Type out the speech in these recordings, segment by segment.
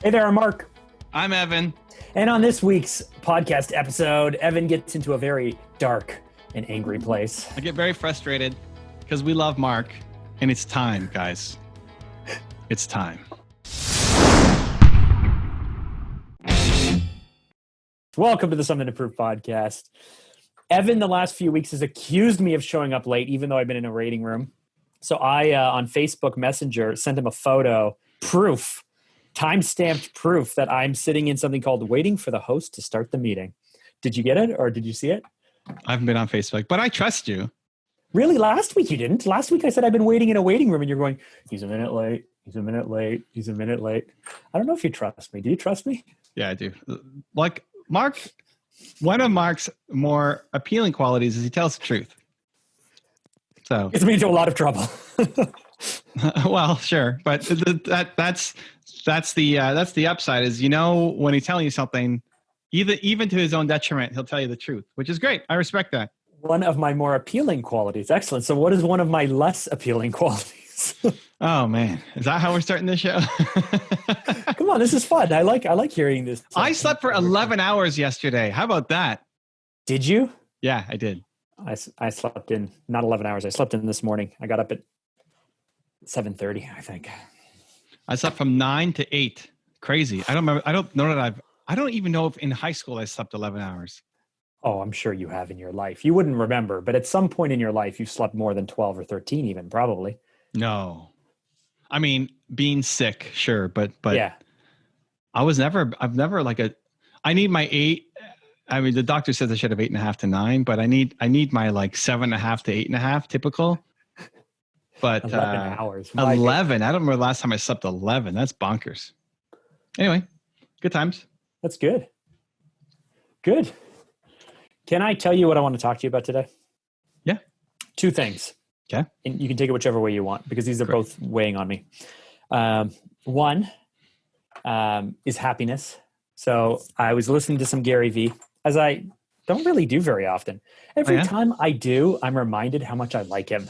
Hey there, I'm Mark. I'm Evan. And on this week's podcast episode, Evan gets into a very dark and angry place. I get very frustrated because we love Mark, and it's time, guys. It's time. Welcome to the Something to Prove podcast. Evan, the last few weeks, has accused me of showing up late, even though I've been in a waiting room. So I, on Facebook Messenger, sent him a photo, time-stamped proof that I'm sitting in something called waiting for the host to start the meeting. Did you get it, or did you see it? I haven't been on Facebook, but I trust you. Really? Last week you didn't. Last week I said I've been waiting in a waiting room, and you're going, he's a minute late, he's a minute late, he's a minute late. I don't know if you trust me. Do you trust me? Yeah, I do. Like, Mark, one of Mark's more appealing qualities is he tells the truth. So It's me into a lot of trouble. well, sure, but that's the upside is, when he's telling you something, even to his own detriment, he'll tell you the truth, which is great. I respect that. One of my more appealing qualities. Excellent. So what is one of my less appealing qualities? Oh man, is that how we're starting this show? Come on, this is fun. I like hearing this. I slept for 11 hours yesterday. How about that? Did you? Yeah, I did. I slept in not 11 hours. I slept in this morning. I got up at 7:30, I think. I slept from 9 to 8. Crazy. I don't even know if in high school I slept 11 hours. Oh, I'm sure you have in your life. You wouldn't remember, but at some point in your life, you slept more than 12 or 13 even, probably. No. I mean, being sick, sure, but yeah. I've never I need my 8. I mean, the doctor says I should have 8.5 to 9, but I need my 7.5 to 8.5 typical. But 11 hours. 11. I don't remember the last time I slept 11. That's bonkers. Anyway, good times. That's good. Good. Can I tell you what I want to talk to you about today? Yeah. 2 things. Okay. And you can take it whichever way you want, because these are Great. both weighing on me. One is happiness. So I was listening to some Gary Vee, as I don't really do very often. Every time I do, I'm reminded how much I like him.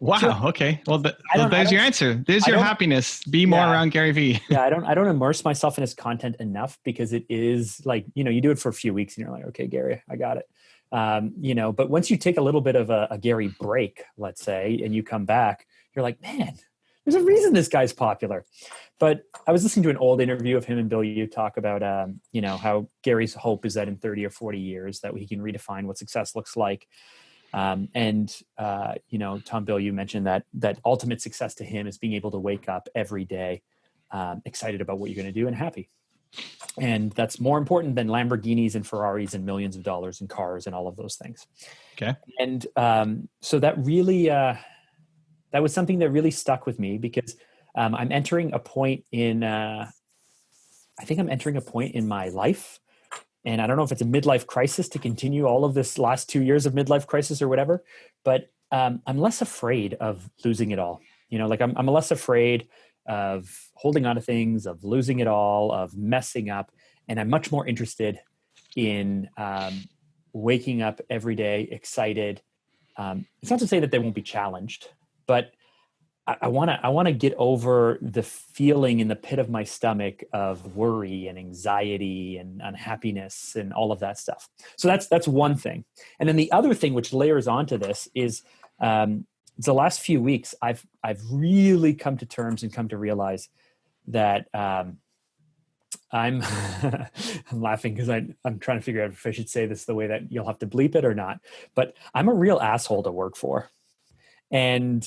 Wow. So, okay. Well, there's your answer. There's your happiness. Be more around Gary Vee. Yeah. I don't immerse myself in his content enough, because it is like, you do it for a few weeks and you're like, okay, Gary, I got it. But once you take a little bit of a Gary break, let's say, and you come back, you're like, man, there's a reason this guy's popular. But I was listening to an old interview of him and Bill Youve talk about, how Gary's hope is that in 30 or 40 years that he can redefine what success looks like. Tom Bill, you mentioned that ultimate success to him is being able to wake up every day, excited about what you're going to do and happy. And that's more important than Lamborghinis and Ferraris and millions of dollars and cars and all of those things. Okay. And so that really, that was something that really stuck with me, because I'm entering a point in, I think I'm entering a point in my life. And I don't know if it's a midlife crisis to continue all of this last 2 years of midlife crisis or whatever, but I'm less afraid of losing it all. I'm less afraid of holding on to things, of losing it all, of messing up. And I'm much more interested in waking up every day excited. It's not to say that they won't be challenged, but I want to get over the feeling in the pit of my stomach of worry and anxiety and unhappiness and all of that stuff. So that's one thing. And then the other thing, which layers onto this, is the last few weeks I've really come to terms and come to realize that I'm I'm laughing because I'm trying to figure out if I should say this the way that you'll have to bleep it or not. But I'm a real asshole to work for. And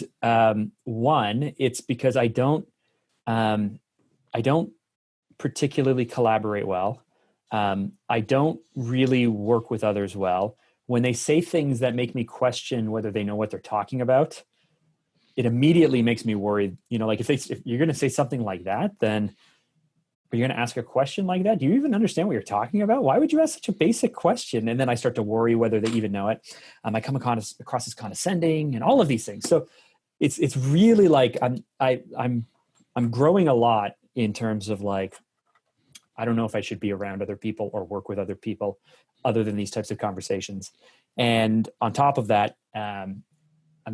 one, it's because I don't particularly collaborate well. I don't really work with others well. When they say things that make me question whether they know what they're talking about, it immediately makes me worried. Like if you're going to say something like that, then you're going to ask a question like that. Do you even understand what you're talking about? Why would you ask such a basic question? And then I start to worry whether they even know it. I come across as condescending and all of these things. So it's really like I'm growing a lot in terms of like, I don't know if I should be around other people or work with other people other than these types of conversations. And on top of that, I'm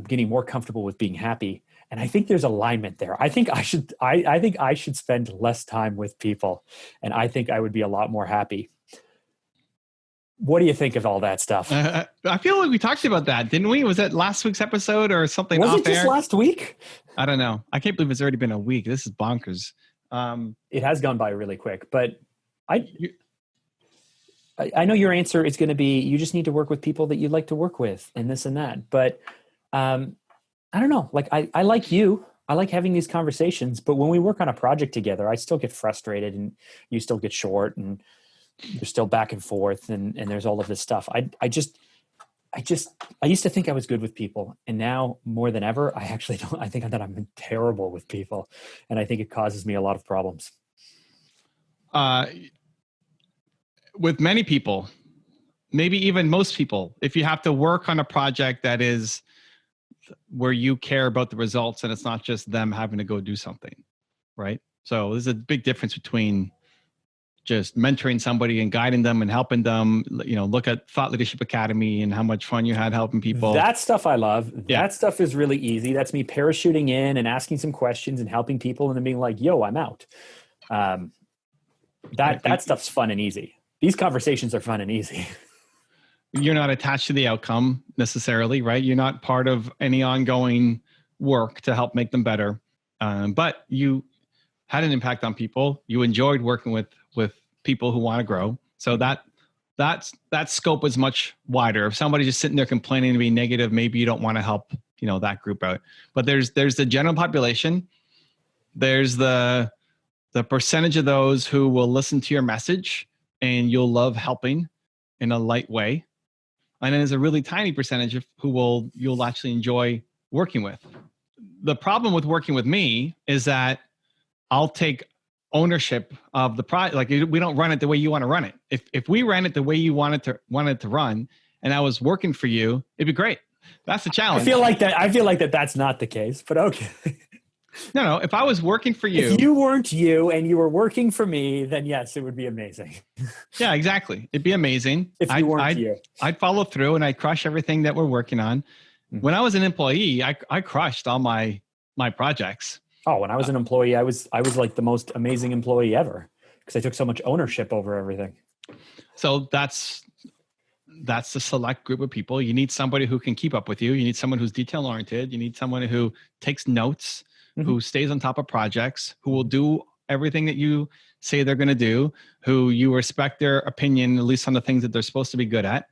getting more comfortable with being happy. And I think there's alignment there. I think I should spend less time with people, and I think I would be a lot more happy. What do you think of all that stuff? I feel like we talked about that, didn't we? Was that last week's episode or something? Was off it just air? last week? I don't know. I can't believe it's already been a week. This is bonkers. It has gone by really quick, but I know your answer is going to be, you just need to work with people that you like to work with and this and that. But I don't know. Like I like you. I like having these conversations, but when we work on a project together, I still get frustrated and you still get short and you're still back and forth and there's all of this stuff. I used to think I was good with people, and now more than ever, I actually don't. I think that I'm terrible with people, and I think it causes me a lot of problems. With many people, maybe even most people, if you have to work on a project that is where you care about the results and it's not just them having to go do something, right? So there's a big difference between just mentoring somebody and guiding them and helping them, look at Thought Leadership Academy and how much fun you had helping people. That stuff I love. Yeah. That stuff is really easy. That's me parachuting in and asking some questions and helping people and then being like, yo, I'm out. That stuff's fun and easy. These conversations are fun and easy. You're not attached to the outcome necessarily, right? You're not part of any ongoing work to help make them better. But you had an impact on people. You enjoyed working with people who want to grow. So that scope is much wider. If somebody's just sitting there complaining and being negative, maybe you don't want to help, that group out. But there's the general population. There's the percentage of those who will listen to your message and you'll love helping in a light way. And then there's a really tiny percentage of who you'll actually enjoy working with. The problem with working with me is that I'll take ownership of the project. Like, we don't run it the way you want to run it. If we ran it the way you wanted to run, and I was working for you, it'd be great. That's the challenge. I feel like that's not the case, but okay. No. If I was working for you, if you weren't you and you were working for me, then yes, it would be amazing. Yeah, exactly. It'd be amazing. If you weren't you, I'd follow through and I'd crush everything that we're working on. Mm-hmm. When I was an employee, I crushed all my projects. Oh, when I was an employee, I was like the most amazing employee ever because I took so much ownership over everything. So that's the select group of people. You need somebody who can keep up with you. You need someone who's detail oriented. You need someone who takes notes, mm-hmm. who stays on top of projects, who will do everything that you say they're going to do, who you respect their opinion, at least on the things that they're supposed to be good at.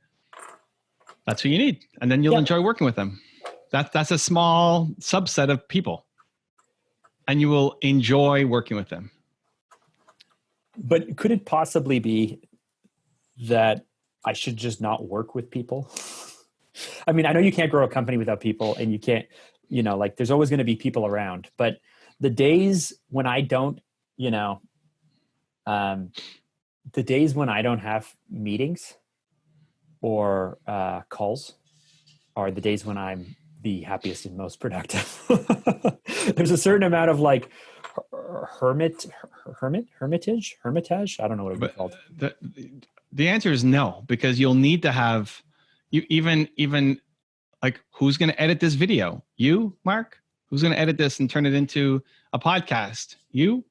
That's who you need. And then you'll enjoy working with them. That's a small subset of people. And you will enjoy working with them. But could it possibly be that I should just not work with people? I mean, I know you can't grow a company without people, and you can't, there's always going to be people around. But the days when I don't, the days when I don't have meetings or calls are the days when I'm the happiest and most productive. There's a certain amount of like hermitage. I don't know what it would be called. The answer is no, because you'll need to have you even like, who's going to edit this video? You, Mark? Who's going to edit this and turn it into a podcast? You?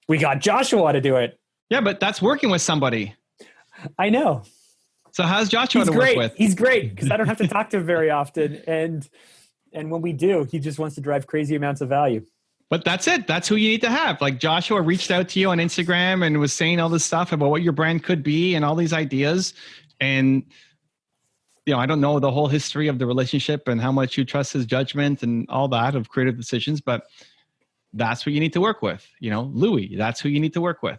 We got Joshua to do it. Yeah, but that's working with somebody. I know. So how's Joshua to work with? He's great because I don't have to talk to him very often. And when we do, he just wants to drive crazy amounts of value. But that's it. That's who you need to have. Like, Joshua reached out to you on Instagram and was saying all this stuff about what your brand could be and all these ideas. And, I don't know the whole history of the relationship and how much you trust his judgment and all that of creative decisions, but that's what you need to work with. Louis, that's who you need to work with.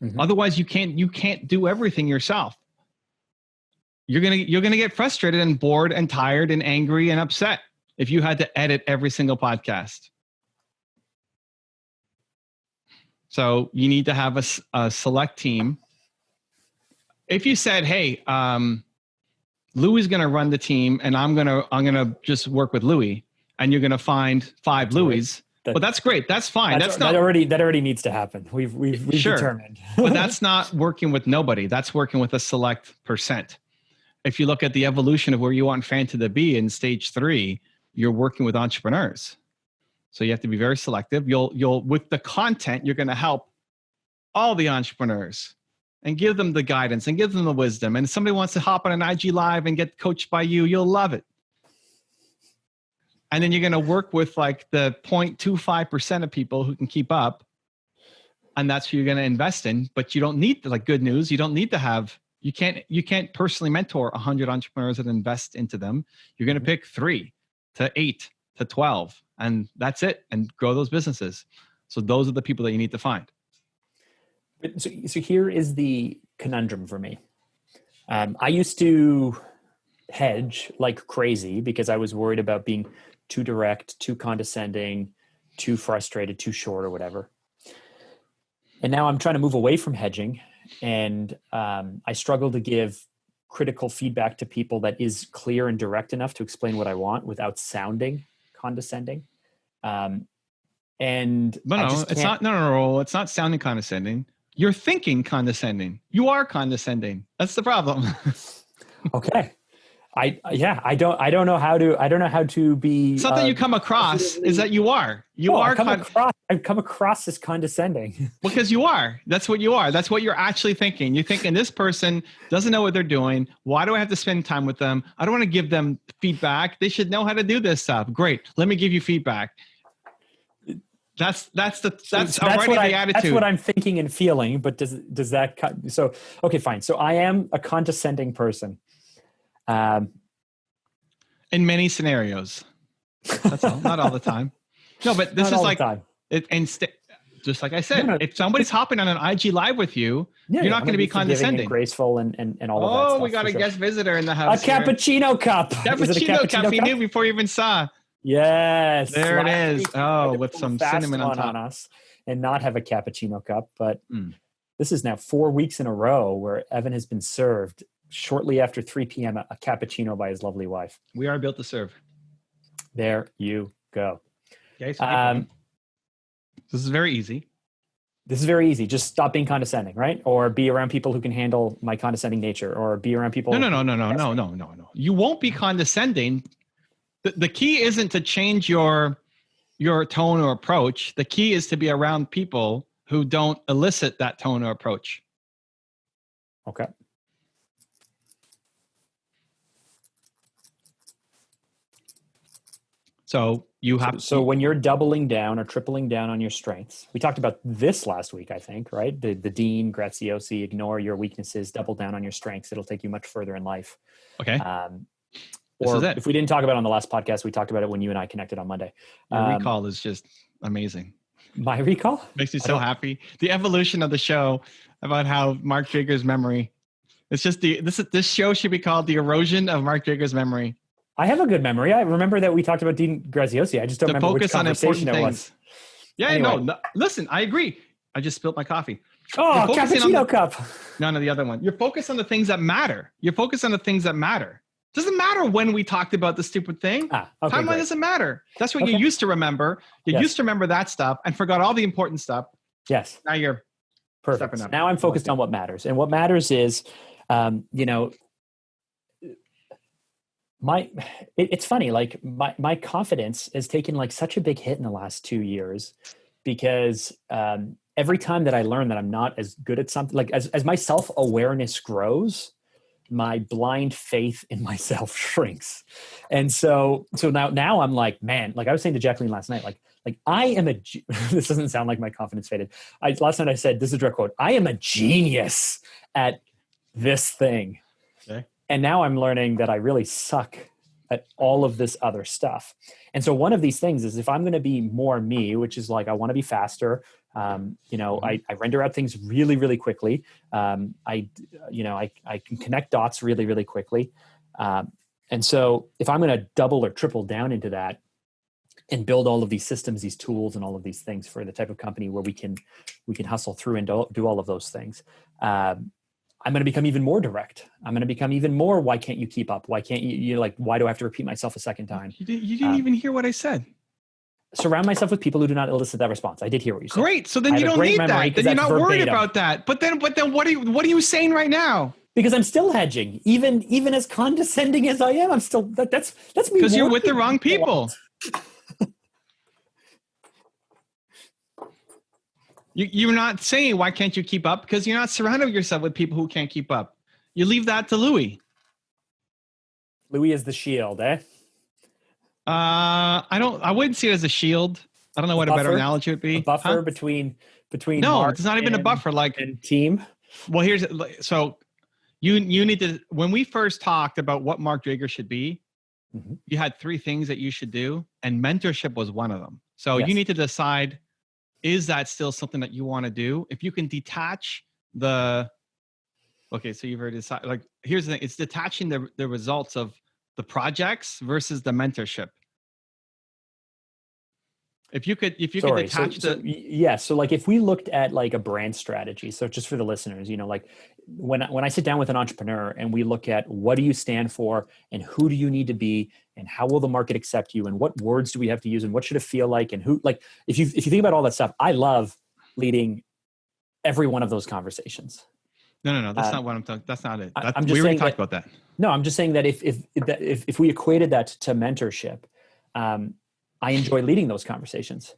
Mm-hmm. Otherwise you can't do everything yourself. You're going to get frustrated and bored and tired and angry and upset if you had to edit every single podcast. So you need to have a select team. If you said, hey, Louis is going to run the team and I'm going to just work with Louis, and you're going to find 5 Louis. But that's great. That's fine. That already needs to happen. We've sure. determined. But that's not working with nobody. That's working with a select percent. If you look at the evolution of where you want Fanta to be in stage 3, you're working with entrepreneurs. So you have to be very selective. You'll with the content, you're going to help all the entrepreneurs and give them the guidance and give them the wisdom. And if somebody wants to hop on an IG live and get coached by you, you'll love it. And then you're going to work with like the 0.25% of people who can keep up. And that's who you're going to invest in. But you don't need, like, good news, you don't need to have, you can't personally mentor 100 entrepreneurs and invest into them. You're going to pick 3 to 8 to 12, and that's it, and grow those businesses. So those are the people that you need to find. So here is the conundrum for me. I used to hedge like crazy because I was worried about being too direct, too condescending, too frustrated, too short, or whatever. And now I'm trying to move away from hedging, and I struggle to give critical feedback to people that is clear and direct enough to explain what I want without sounding condescending. And it's not sounding condescending. You're thinking condescending. You are condescending. That's the problem. Okay. I don't know how to be. Something you come across is that you are. I come across as condescending. Because you are. That's what you are. That's what you're actually thinking. You're thinking, this person doesn't know what they're doing. Why do I have to spend time with them? I don't want to give them feedback. They should know how to do this stuff. Great. Let me give you feedback. That's the attitude. That's what I'm thinking and feeling. But does that so? Okay, fine. So I am a condescending person. In many scenarios. That's all. Not all the time. No, but this is like just like I said, if somebody's hopping on an IG live with you, you're not going to be condescending, and graceful, and all of that stuff. Oh, we got a guest visitor in the house. A cappuccino cup. Cappuccino cup. He knew before you even saw. Yes. There it is. Oh, with some cinnamon on top. On us, and not have a cappuccino cup. But this is now 4 weeks in a row where Evan has been served shortly after 3 p.m. a cappuccino by his lovely wife. We are built to serve. There you go. Okay, so this is very easy. This is very easy. Just stop being condescending, right? Or be around people who can handle my condescending nature, or be around people. No. You won't be condescending. The key isn't to change your tone or approach. The key is to be around people who don't elicit that tone or approach. Okay. So you have. So when you're doubling down or tripling down on your strengths, we talked about this last week, I think, right? The Dean Graziosi, ignore your weaknesses, double down on your strengths. It'll take you much further in life. Okay. Or if we didn't talk about it on the last podcast, we talked about it when you and I connected on Monday. Your recall is just amazing. My recall? Makes me so happy. The evolution of the show about how Mark Drager's memory. It's just this show should be called The Erosion of Mark Drager's Memory. I have a good memory. I remember that we talked about Dean Graziosi. I just don't remember which conversation it was. Yeah, anyway. No, listen, I agree. I just spilled my coffee. Oh, cappuccino cup. No, the other one. You're focused on the things that matter. Doesn't matter when we talked about the stupid thing. Timeline doesn't matter. That's what you used to remember. You used to remember that stuff and forgot all the important stuff. Yes. Now you're perfect. Now I'm focused on what matters. And what matters is, it's funny, like my confidence has taken like such a big hit in the last 2 years because every time that I learn that I'm not as good at something, like as my self-awareness grows, my blind faith in myself shrinks. And so now I'm like, man, like I was saying to Jacqueline last night, like I am this doesn't sound like my confidence faded. Last night I said, this is a direct quote, I am a genius at this thing. Okay. And now I'm learning that I really suck at all of this other stuff. And so one of these things is if I'm going to be more me, which is like, I want to be faster. I render out things really, really quickly. I can connect dots really, really quickly. And so if I'm going to double or triple down into that and build all of these systems, these tools, and all of these things for the type of company where we can hustle through and do all of those things, I'm going to become even more direct. I'm going to become even more, why can't you keep up? Why can't you like, why do I have to repeat myself a second time? You didn't even hear what I said. Surround myself with people who do not elicit that response. I did hear what you said. Great. So then you don't need that. Then you're not worried about that. But then what are you saying right now? Because I'm still hedging. Even as condescending as I am, I'm still that's me. Because you're with the wrong people. You're not saying, why can't you keep up? Because you're not surrounded yourself with people who can't keep up. You leave that to Louis. Louis is the shield, eh? I wouldn't see it as a shield. I don't know what a better analogy would be. A buffer between no, Mark it's not even a buffer. Like, and team. Well, so you need to, when we first talked about what Mark Drager should be, you had 3 things that you should do, and mentorship was one of them. So you need to decide, is that still something that you want to do? If you can detach okay, so you've already decided, like, here's the thing, it's detaching the results of the projects versus the mentorship. If you could detach so like if we looked at like a brand strategy, so just for the listeners, like when I sit down with an entrepreneur and we look at what do you stand for and who do you need to be and how will the market accept you and what words do we have to use and what should it feel like and who, like, if you think about all that stuff, I love leading every one of those conversations. No, that's not what I'm talking. That's not it. I'm just we already saying talked about that. No, I'm just saying that if we equated that to mentorship, I enjoy leading those conversations.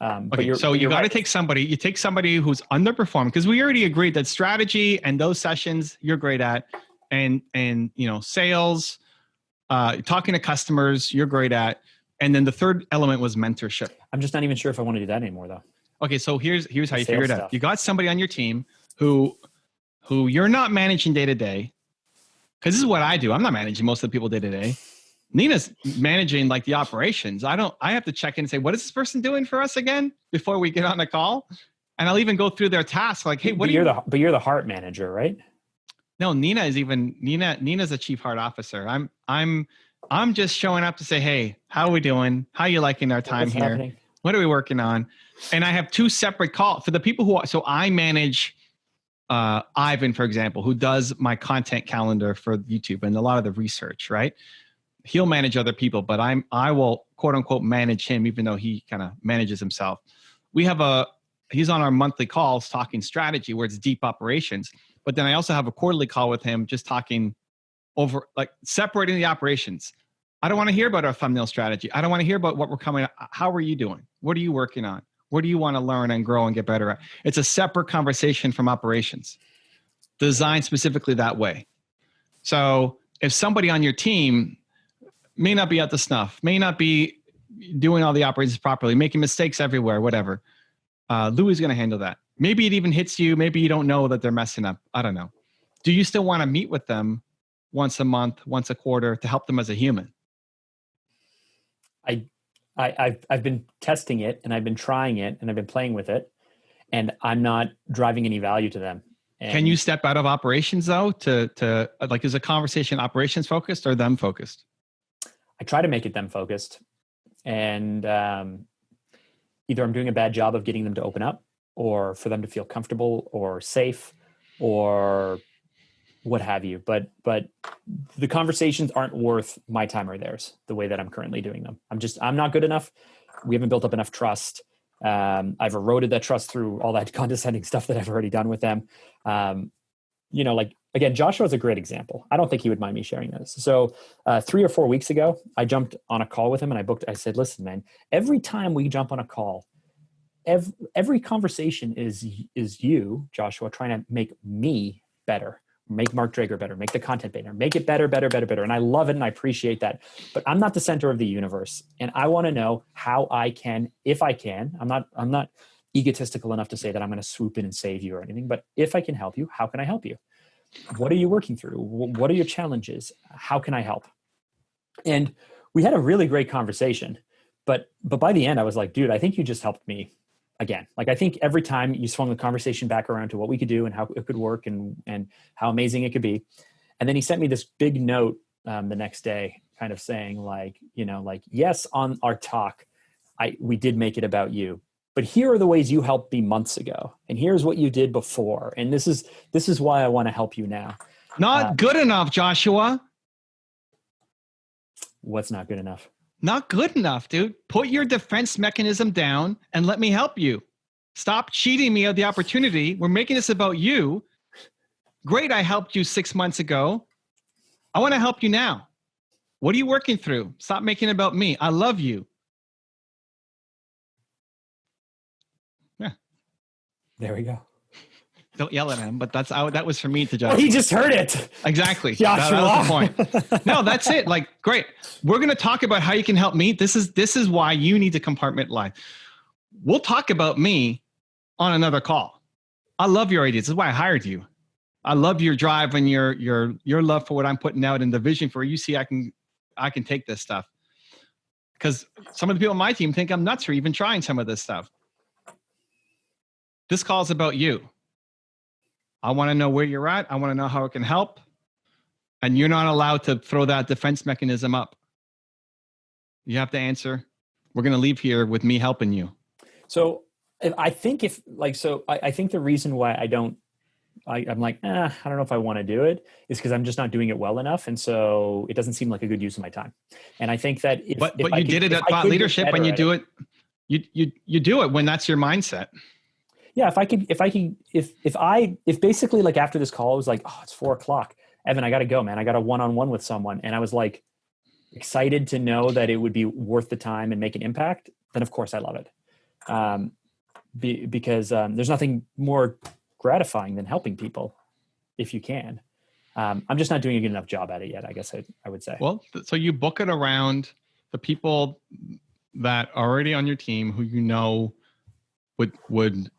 Okay, so you got to take somebody. You take somebody who's underperforming, because we already agreed that strategy and those sessions you're great at, and sales, talking to customers you're great at, and then the third element was mentorship. I'm just not even sure if I want to do that anymore, though. Okay, so here's how you figure it out. You got somebody on your team who you're not managing day to day, because this is what I do. I'm not managing most of the people day to day. Nina's managing like the operations. I have to check in and say, what is this person doing for us again before we get on the call? And I'll even go through their tasks. Like, hey, but you're the heart manager, right? No, Nina's a chief heart officer. I'm just showing up to say, hey, how are we doing? How are you liking our time here? Happening? What are we working on? And I have 2 separate calls for the people so I manage Ivan, for example, who does my content calendar for YouTube and a lot of the research, right? He'll manage other people, but I will quote unquote manage him, even though he kind of manages himself. He's on our monthly calls talking strategy where it's deep operations, but then I also have a quarterly call with him just talking over, like, separating the operations. I don't want to hear about our thumbnail strategy. I don't want to hear about what we're coming. How are you doing? What are you working on? What do you want to learn and grow and get better at? It's a separate conversation from operations, designed specifically that way. So if somebody on your team may not be at the snuff, may not be doing all the operations properly, making mistakes everywhere, whatever, Louis is going to handle that. Maybe it even hits you. Maybe you don't know that they're messing up. I don't know. Do you still want to meet with them once a month, once a quarter to help them as a human? I've been testing it and I've been trying it and I've been playing with it, and I'm not driving any value to them. And can you step out of operations though to like, is a conversation operations focused or them focused? I try to make it them focused, and either I'm doing a bad job of getting them to open up, or for them to feel comfortable or safe, or what have you. But the conversations aren't worth my time or theirs the way that I'm currently doing them. I'm not good enough. We haven't built up enough trust. I've eroded that trust through all that condescending stuff that I've already done with them. Like, again, Joshua is a great example. I don't think he would mind me sharing this. So 3 or 4 weeks ago, I jumped on a call with him and I said, listen, man, every time we jump on a call, every conversation is you, Joshua, trying to make me better, make Mark Drager better, make the content better, make it better. And I love it and I appreciate that. But I'm not the center of the universe. And I want to know how I can, if I can, I'm not egotistical enough to say that I'm going to swoop in and save you or anything, but if I can help you, how can I help you? What are you working through? What are your challenges? How can I help? And we had a really great conversation, but by the end I was like, dude, I think you just helped me again. Like, I think every time you swung the conversation back around to what we could do and how it could work and how amazing it could be. And then he sent me this big note the next day, kind of saying like, yes, on our talk, we did make it about you, but here are the ways you helped me months ago. And here's what you did before. And this is why I want to help you now. Not good enough, Joshua. What's not good enough? Not good enough, dude. Put your defense mechanism down and let me help you. Stop cheating me of the opportunity. We're making this about you. Great, I helped you 6 months ago. I want to help you now. What are you working through? Stop making it about me. I love you. Yeah. There we go. Don't yell at him, but that was for me to Oh, Joshua. he just heard it. Exactly. Joshua. That was the point. No, that's it. Like, great. We're going to talk about how you can help me. This is why you need to compartmentalize. We'll talk about me on another call. I love your ideas. This is why I hired you. I love your drive and your love for what I'm putting out and the vision for you see I can take this stuff. Because some of the people on my team think I'm nuts for even trying some of this stuff. This call is about you. I want to know where you're at. I want to know how it can help. And you're not allowed to throw that defense mechanism up. You have to answer. We're going to leave here with me helping you. So I think I think the reason why I'm like, I don't know if I want to do it is because I'm just not doing it well enough. And so it doesn't seem like a good use of my time. And I think that but you did it at Thought Leadership and you do it. You do it when that's your mindset. Yeah. If basically like after this call, it was like, oh, it's 4:00. Evan, I got to go, man. I got a one-on-one with someone. And I was like excited to know that it would be worth the time and make an impact. Then of course I love it. Because there's nothing more gratifying than helping people if you can. I'm just not doing a good enough job at it yet, I guess I would say. Well, so you book it around the people that are already on your team who you know would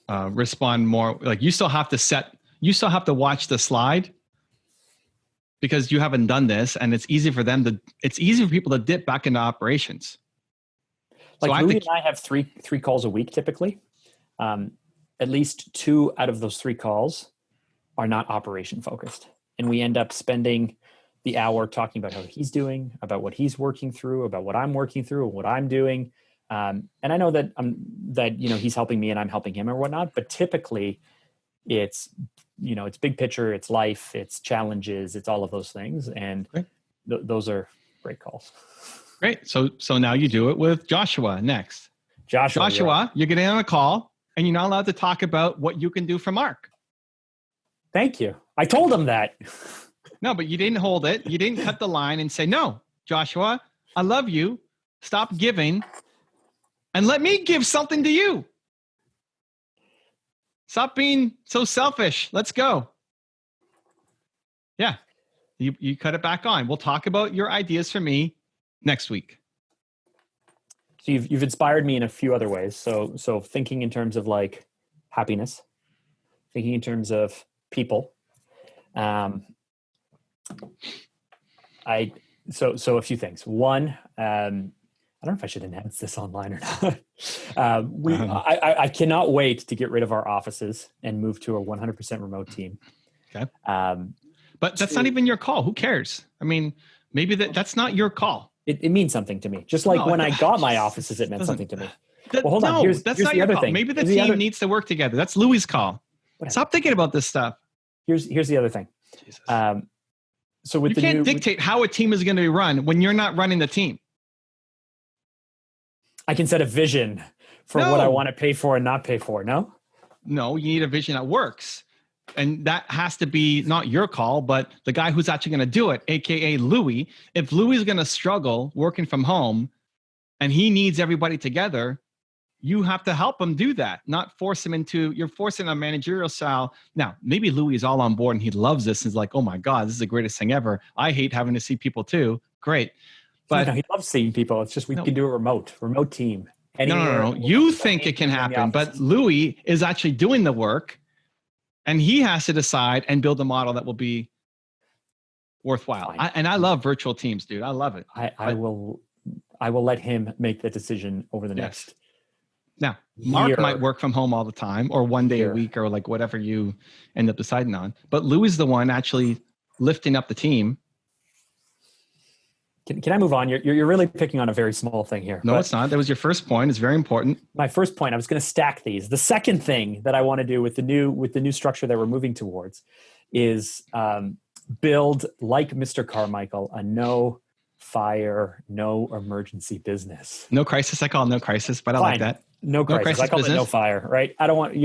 respond more. Like you still have to watch the slide because you haven't done this, and it's easy for people to dip back into operations. Like so Louis and I have three calls a week typically. At least 2 out of those 3 calls are not operation focused. And we end up spending the hour talking about how he's doing, about what he's working through, about what I'm working through, what I'm doing. And I know that he's helping me and I'm helping him or whatnot, but typically it's big picture, it's life, it's challenges, it's all of those things. And those are great calls. Great. So now you do it with Joshua next. Joshua, you're getting on a call and you're not allowed to talk about what you can do for Mark. Thank you. I told him that. No, but you didn't hold it. You didn't cut the line and say, no, Joshua, I love you. Stop giving and let me give something to you. Stop being so selfish. Let's go. Yeah. You cut it back on. We'll talk about your ideas for me next week. So you've inspired me in a few other ways. So thinking in terms of like happiness, thinking in terms of people. So a few things. One, I don't know if I should announce this online or not. I cannot wait to get rid of our offices and move to a 100% remote team. Okay. But that's not even your call. Who cares? I mean, maybe that's not your call. It means something to me. Just like when I got my offices, it meant something to me. Well, hold on. Here's not the your other call. Thing. Maybe the team needs to work together. That's Louis' call. Whatever. Stop thinking about this stuff. Here's the other thing. Jesus. So with you can't dictate how a team is going to be run when you're not running the team. I can set a vision for what I want to pay for and not pay for. No, you need a vision that works. And that has to be not your call, but the guy who's actually going to do it, AKA Louis. If Louis is going to struggle working from home and he needs everybody together, you have to help him do that, not force him you're forcing a managerial style. Now, maybe Louis is all on board and he loves this. He's like, oh my God, this is the greatest thing ever. I hate having to see people too. Great. But no, he loves seeing people. It's just, we can do a remote team. No. You think it can happen, but Louis is actually doing the work. And he has to decide and build a model that will be worthwhile. I love virtual teams, dude. I love it. I will let him make that decision over the next. Now, Mark might work from home all the time or one day a week or like whatever you end up deciding on. But Louis is the one actually lifting up the team. Can I move on? You're really picking on a very small thing here. No, it's not. That was your first point. It's very important. My first point, I was going to stack these. The second thing that I want to do with the new structure that we're moving towards is build, like Mr. Carmichael, a no fire, no emergency business. No crisis. I call it no crisis, but I like that. No crisis. I call business. It no fire, right? I don't want,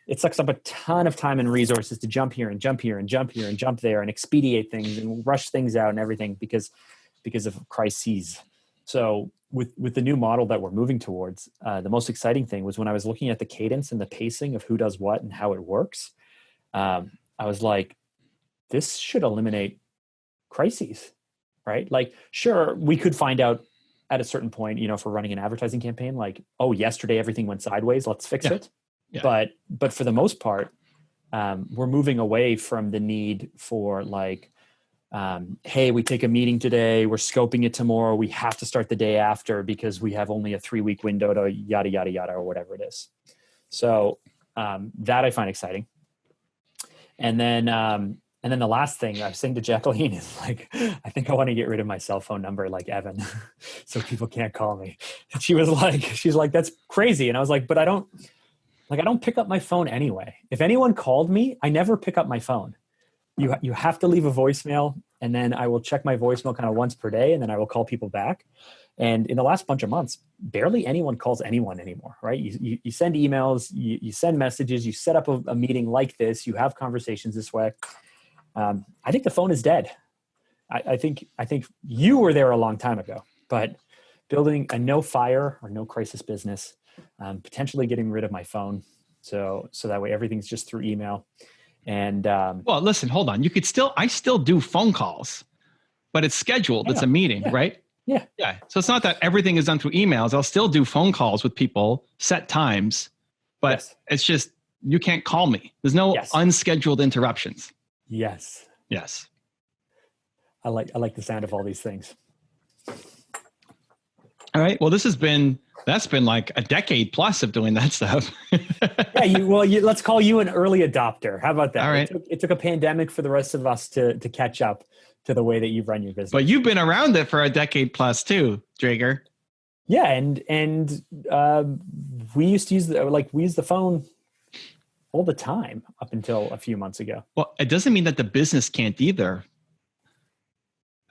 it sucks up a ton of time and resources to jump here and jump here and jump here and jump there and expedite things and rush things out and everything because of crises. So with the new model that we're moving towards, the most exciting thing was when I was looking at the cadence and the pacing of who does what and how it works. I was like, this should eliminate crises, right? Like, sure, we could find out at a certain point, if we're running an advertising campaign, like, oh, yesterday everything went sideways, let's fix it. Yeah. But for the most part, we're moving away from the need for like, hey, we take a meeting today, we're scoping it tomorrow, we have to start the day after because we have only a 3-week window to yada, yada, yada, or whatever it is. So that I find exciting. And then the last thing I was saying to Jacqueline is like, I think I want to get rid of my cell phone number like Evan so people can't call me. And she's like, that's crazy. And I was like, but I don't pick up my phone anyway. If anyone called me, I never pick up my phone. You have to leave a voicemail, and then I will check my voicemail kind of once per day, and then I will call people back. And in the last bunch of months, barely anyone calls anyone anymore, right? You send emails, you send messages, you set up a meeting like this, you have conversations this way. I think the phone is dead. I think you were there a long time ago, but building a no fire or no crisis business, potentially getting rid of my phone, so that way everything's just through email. And well, listen, hold on. I still do phone calls, but it's scheduled. It's a meeting, right? Yeah. Yeah. So it's not that everything is done through emails. I'll still do phone calls with people, set times, but It's just, you can't call me. There's no unscheduled interruptions. Yes. Yes. I like the sound of all these things. All right. Well, that's been like a decade plus of doing that stuff. Let's call you an early adopter. How about that? All right. It took a pandemic for the rest of us to catch up to the way that you run your business. But you've been around it for a decade plus too, Drager. Yeah. And we used to use the phone all the time up until a few months ago. Well, it doesn't mean that the business can't either.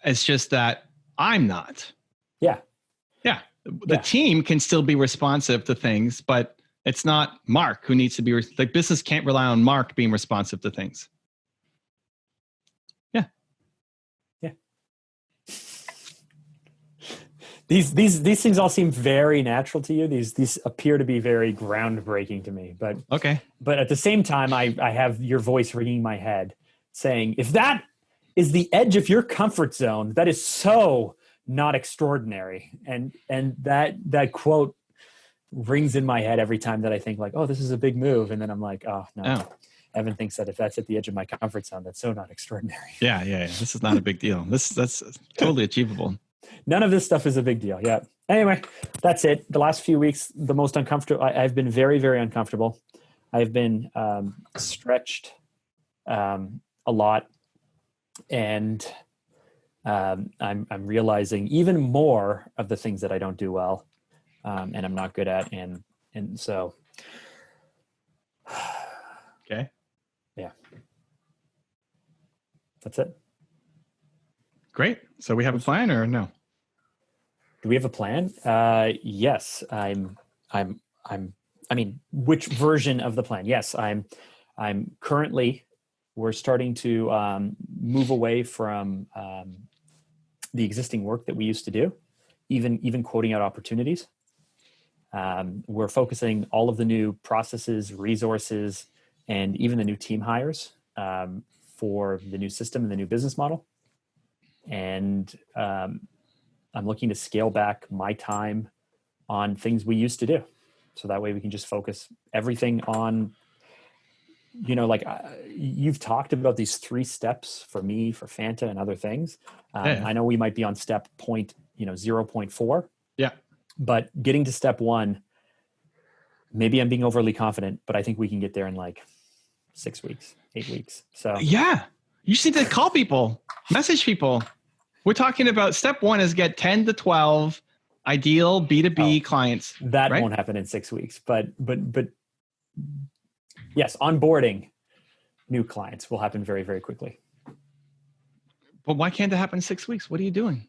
It's just that I'm not. Yeah. Yeah. The team can still be responsive to things, but it's not Mark who needs to be, like, business can't rely on Mark being responsive to things. Yeah. Yeah. These things all seem very natural to you. These appear to be very groundbreaking to me, but okay. But at the same time, I have your voice ringing in my head saying, if that is the edge of your comfort zone, that is so not extraordinary. And that quote rings in my head every time that I think like, oh, this is a big move. And then I'm like, oh no, Evan thinks that if that's at the edge of my comfort zone, that's so not extraordinary. Yeah. This is not a big deal. That's totally achievable. None of this stuff is a big deal. Yeah. Anyway, that's it. The last few weeks, the most uncomfortable, I've been very, very uncomfortable. I've been stretched a lot. And I'm realizing even more of the things that I don't do well, and I'm not good at, and so. Okay. Yeah. That's it. Great. So we have a plan, or no? Do we have a plan? Yes. I mean, which version of the plan? Yes. I'm currently. We're starting to move away from the existing work that we used to do, even quoting out opportunities. We're focusing all of the new processes, resources, and even the new team hires for the new system and the new business model. And I'm looking to scale back my time on things we used to do. So that way we can just focus everything on, you've talked about these 3 steps for me, for Fanta and other things. I know we might be on step 0.4. Yeah. But getting to step 1, maybe I'm being overly confident, but I think we can get there in like 6 weeks, 8 weeks. So yeah, you just need to call people, message people. We're talking about step 1 is get 10 to 12 ideal B2B clients. That won't happen in 6 weeks, but yes, onboarding new clients will happen very, very quickly. But why can't that happen in 6 weeks? What are you doing?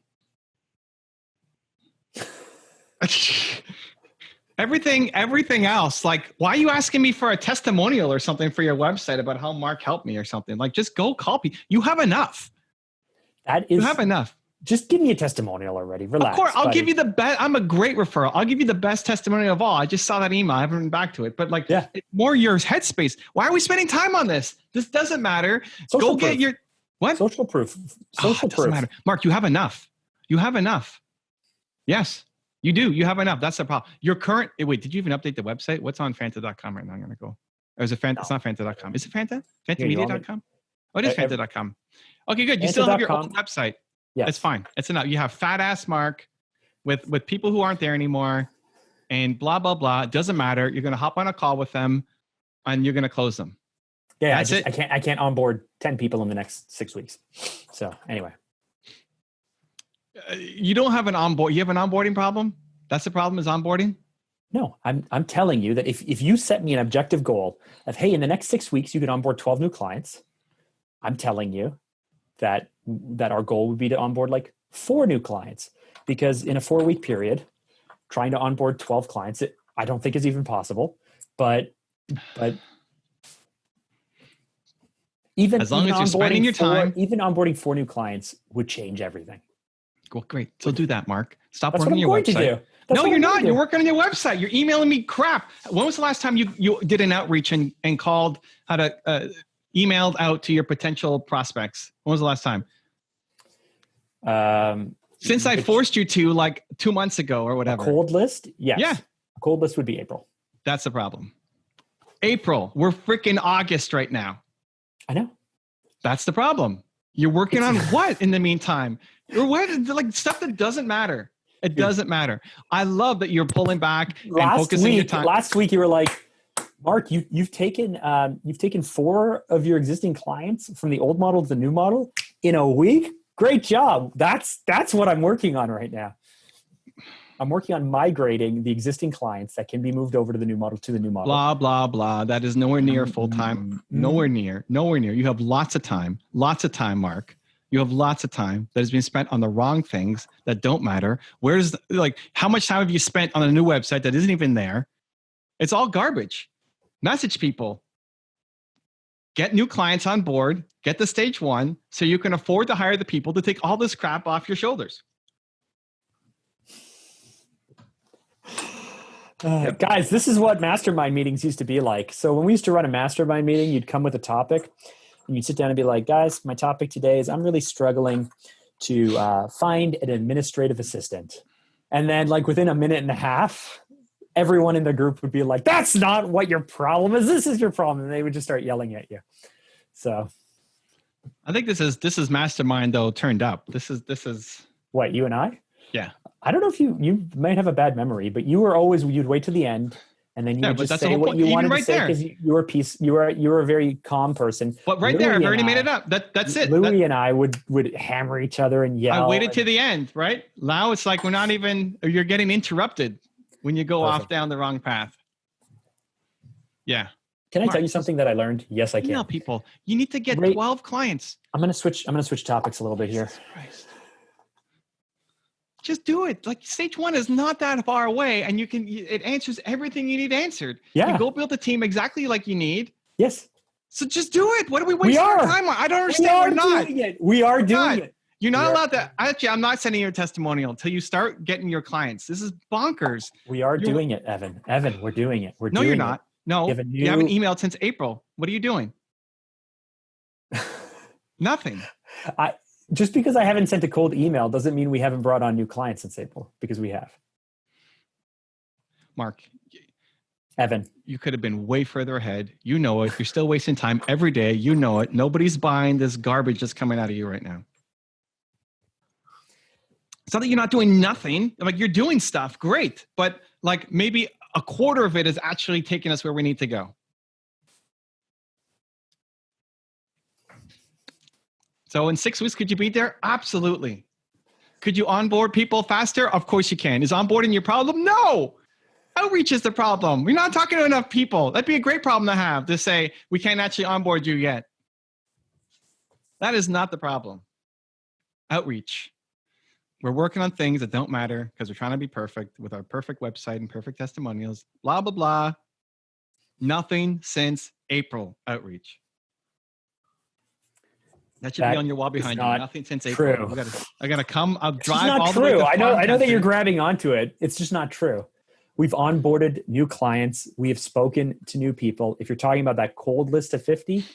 Everything else, like, why are you asking me for a testimonial or something for your website about how Mark helped me or something? Like, just go call people. You have enough. You have enough. Just give me a testimonial already. Relax. Of course, I'll buddy. give you the best. I'm a great referral. I'll give you the best testimonial of all. I just saw that email. I haven't been back to it, but like, more your headspace. Why are we spending time on this? This doesn't matter. Social Go proof. get your what? Social proof. Social doesn't proof. matter. Mark, you have enough. You have enough. Yes, you do. You have enough. That's the problem. Your current. Wait, did you even update the website? What's on Fanta.com right now? I'm gonna go. Or is it Fanta? No. It's not Fanta.com. Is it Fanta? FantaMedia.com? Oh, it is Fanta.com. Okay, good. You still have your old website. Yeah, it's fine. It's enough. You have fat ass Mark with people who aren't there anymore, and blah blah blah. It doesn't matter. You're gonna hop on a call with them, and you're gonna close them. Yeah, I can't onboard 10 people in the next 6 weeks. So anyway, you don't have an onboard. You have an onboarding problem. That's the problem. Is onboarding. No, I'm telling you that if you set me an objective goal of, hey, in the next 6 weeks you could onboard 12 new clients, I'm telling you that our goal would be to onboard like 4 new clients, because in a 4-week period, trying to onboard 12 clients, I don't think is even possible. But even as long as you're spending your time, even onboarding 4 new clients would change everything. Well, great. So do that, Mark. Stop That's working on your going website. To do. That's no, you're not. You're working on your website. You're emailing me crap. When was the last time you did an outreach and called how to emailed out to your potential prospects? When was the last time? Since I forced you to, like 2 months ago or whatever. A cold list? Yes. Yeah. A cold list would be April. That's the problem. April. We're freaking August right now. I know. That's the problem. You're working on what in the meantime? Or what? Like stuff that doesn't matter. It doesn't matter. I love that you're pulling back and focusing your time. Last week you were like, Mark, you've taken 4 of your existing clients from the old model to the new model in a week. Great job. That's what I'm working on right now. I'm working on migrating the existing clients that can be moved over to the new model Blah, blah, blah. That is nowhere near full time. Nowhere near. You have lots of time, Mark. You have lots of time that has been spent on the wrong things that don't matter. How much time have you spent on a new website that isn't even there? It's all garbage. Message people. Get new clients on board. Get the stage 1 so you can afford to hire the people to take all this crap off your shoulders. Guys, this is what mastermind meetings used to be like. So when we used to run a mastermind meeting, you'd come with a topic and you'd sit down and be like, guys, my topic today is I'm really struggling to find an administrative assistant. And then like within a minute and a half, everyone in the group would be like, that's not what your problem is. This is your problem. And they would just start yelling at you. So I think this is mastermind though turned up. This is what, you and I? Yeah. I don't know if you might have a bad memory, but you'd wait to the end and then you would just say what you wanted to say because you were a very calm person. But right there, I've already made it up. That's it. Louis and I would hammer each other and yell. I waited to the end, right? Now it's like you're getting interrupted when you go off down the wrong path. Yeah. Can I tell you something that I learned? Yes, I can. Email people. You need to get 12 clients. I'm gonna switch topics a little bit here. Just do it. Like stage 1 is not that far away, and it answers everything you need answered. Yeah. You go build a team exactly like you need. Yes. So just do it. What are we wasting our time on? I don't understand. We are doing it. You're not allowed to. Actually, I'm not sending you a testimonial until you start getting your clients. This is bonkers. We are doing it, Evan. Evan, we're doing it. No, you're not. No, you haven't emailed since April. What are you doing? Nothing. Just because I haven't sent a cold email doesn't mean we haven't brought on new clients since April, because we have. Mark. Evan. You could have been way further ahead. You know it. You're still wasting time every day. You know it. Nobody's buying this garbage that's coming out of you right now. It's not that you're not doing nothing. Like you're doing stuff. Great. But like maybe a quarter of it is actually taking us where we need to go. So in 6 weeks, could you be there? Absolutely. Could you onboard people faster? Of course you can. Is onboarding your problem? No. Outreach is the problem. We're not talking to enough people. That'd be a great problem to have, to say, we can't actually onboard you yet. That is not the problem. Outreach. We're working on things that don't matter because we're trying to be perfect with our perfect website and perfect testimonials. Blah, blah, blah. Nothing since April outreach. That should be on your wall behind you. Nothing since April. True. I gotta come. I'll drive not all true. the way to I know that you're Farm grabbing onto it. It's just not true. We've onboarded new clients. We have spoken to new people. If you're talking about that cold list of 50,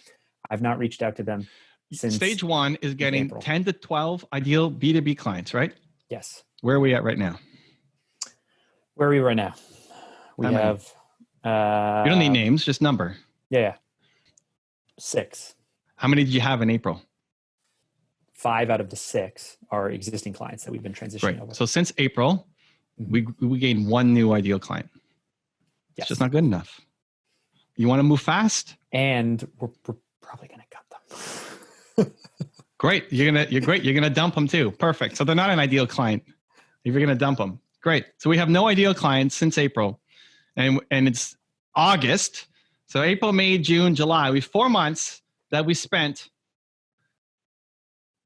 I've not reached out to them since Stage 1 is getting April. 10 to 12 ideal B2B clients, right? Yes. Where are we at right now? Where are we right now? We How many? have. You don't need names, just number. Yeah. 6. How many did you have in April? 5 out of the 6 are existing clients that we've been transitioning over. So since April, we gained 1 new ideal client. Yes. It's just not good enough. You want to move fast? And we're probably going to cut them. Great. You're great. You're gonna dump them too. Perfect. So they're not an ideal client. If you're gonna dump them, great. So we have no ideal clients since April, and it's August. So April, May, June, July. We have 4 months that we spent.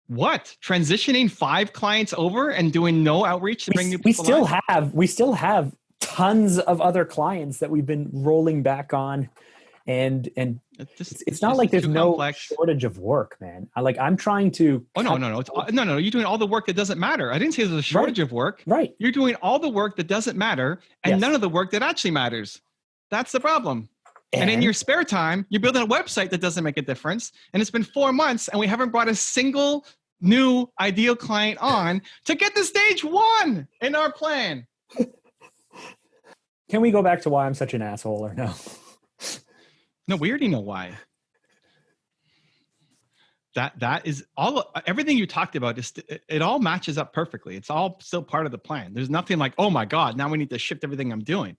What? Transitioning 5 clients over and doing no outreach to bring new people on? We still have tons of other clients that we've been rolling back on, and it's not like there's no shortage of work, man. I'm trying to. Oh no! You're doing all the work that doesn't matter. I didn't say there's a shortage of work. Right. You're doing all the work that doesn't matter, and none of the work that actually matters. That's the problem. And in your spare time, you're building a website that doesn't make a difference. And it's been 4 months and we haven't brought a single new ideal client on to get to stage 1 in our plan. Can we go back to why I'm such an asshole or no? No, we already know why. That is all. Everything you talked about, it all matches up perfectly. It's all still part of the plan. There's nothing like, oh my God, now we need to shift everything I'm doing.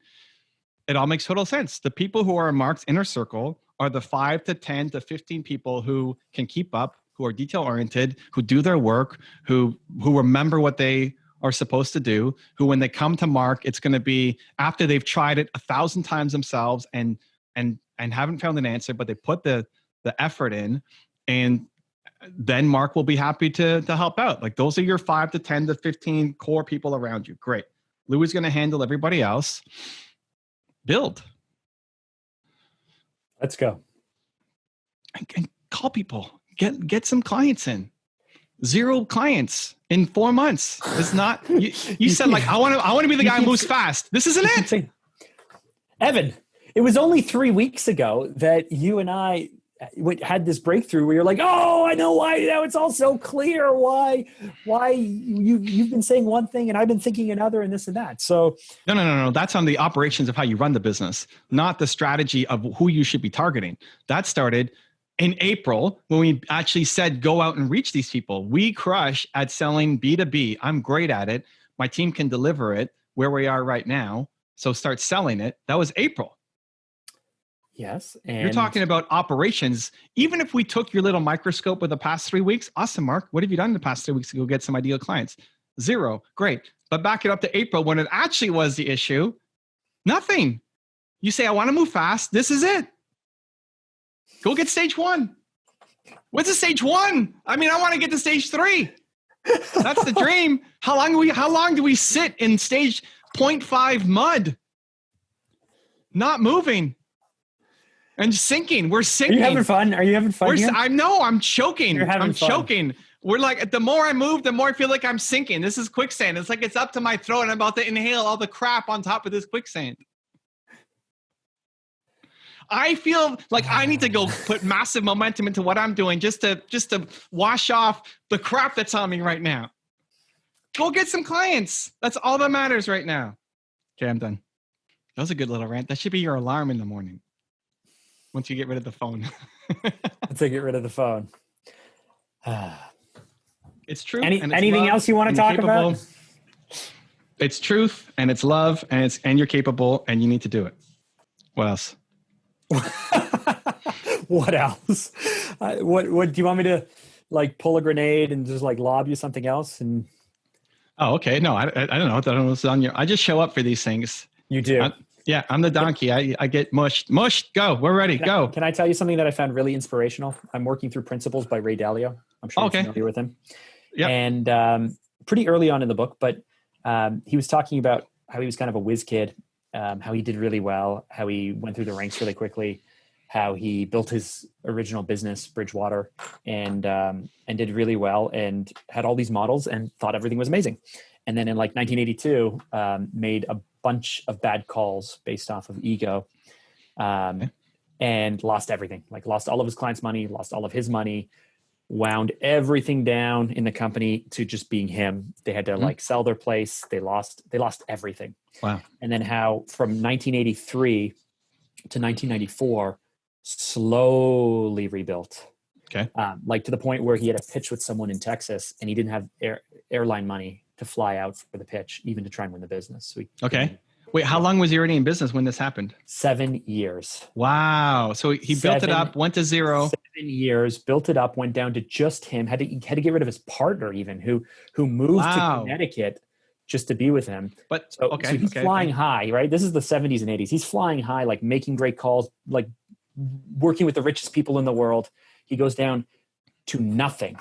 It all makes total sense. The people who are in Mark's inner circle are the 5 to 10 to 15 people who can keep up, who are detail oriented, who do their work, who remember what they are supposed to do, who when they come to Mark, it's going to be after they've tried it 1,000 times themselves and haven't found an answer, but they put the effort in, and then Mark will be happy to help out. Like those are your 5 to 10 to 15 core people around you. Great. Lou is going to handle everybody else. Build. Let's go. And call people. Get some clients in. 0 clients in 4 months. It's not. You said like I want to be the guy who moves fast. This isn't it. Evan, it was only 3 weeks ago that you and I had this breakthrough where you're like, oh, I know why now it's all so clear why you've been saying one thing and I've been thinking another and this and that. So no. That's on the operations of how you run the business, not the strategy of who you should be targeting. That started in April when we actually said, go out and reach these people. We crush at selling B2B. I'm great at it. My team can deliver it where we are right now. So start selling it. That was April. Yes. And you're talking about operations. Even if we took your little microscope of the past 3 weeks, awesome, Mark. What have you done in the past 3 weeks to go get some ideal clients? 0. Great. But back it up to April when it actually was the issue. Nothing. You say, I want to move fast. This is it. Go get stage 1. What's a stage 1? I mean, I want to get to stage 3. That's the dream. How long do we sit in stage 0.5 mud? Not moving. And sinking. We're sinking. Are you having fun here? I know. I'm choking. I'm choking. We're like, the more I move, the more I feel like I'm sinking. This is quicksand. It's like it's up to my throat and I'm about to inhale all the crap on top of this quicksand. I feel like I need to go put massive momentum into what I'm doing just to wash off the crap that's on me right now. Go get some clients. That's all that matters right now. Okay, I'm done. That was a good little rant. That should be your alarm in the morning. Once you get rid of the phone. Once I get rid of the phone. It's true. Anything else you want to talk about? It's truth and it's love and you're capable and you need to do it. What else? What else? What do you want me to like pull a grenade and just like lob you something else? And oh, okay. No, I don't know. I don't know what's on your. I just show up for these things. You do. Yeah, I'm the donkey. I get mushed. Mushed. Go. We're ready. Go. Can I tell you something that I found really inspirational? I'm working through Principles by Ray Dalio. I'm sure you're familiar with him. Yeah. And pretty early on in the book, but he was talking about how he was kind of a whiz kid, how he did really well, how he went through the ranks really quickly. how he built his original business, Bridgewater, and did really well, and had all these models and thought everything was amazing. And then in like 1982, made a bunch of bad calls based off of ego, and lost everything. Like lost all of his clients' money, lost all of his money, wound everything down in the company to just being him. They had to like sell their place. They lost everything. Wow. And then how from 1983 to 1994, slowly rebuilt. Okay. Like to the point where he had a pitch with someone in Texas and he didn't have airline money to fly out for the pitch, even to try and win the business. So okay. Wait, how long was he already in business when this happened? 7 years. Wow. So he built it up, went to zero. 7 years, built it up, went down to just him, had to get rid of his partner even, who moved to Connecticut just to be with him. But so he's flying high, right? This is the 70s and 80s. He's flying high, like making great calls, like working with the richest people in the world. He goes down to nothing.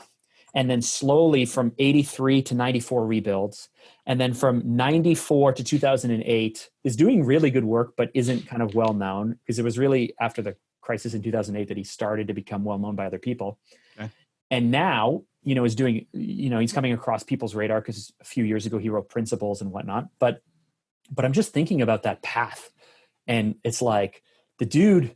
And then slowly from 83 to 94 rebuilds. And then from 94 to 2008 is doing really good work, but isn't kind of well known, because it was really after the crisis in 2008 that he started to become well known by other people. Okay. And now, is doing, he's coming across people's radar because a few years ago he wrote Principles and whatnot. But I'm just thinking about that path. And it's like the dude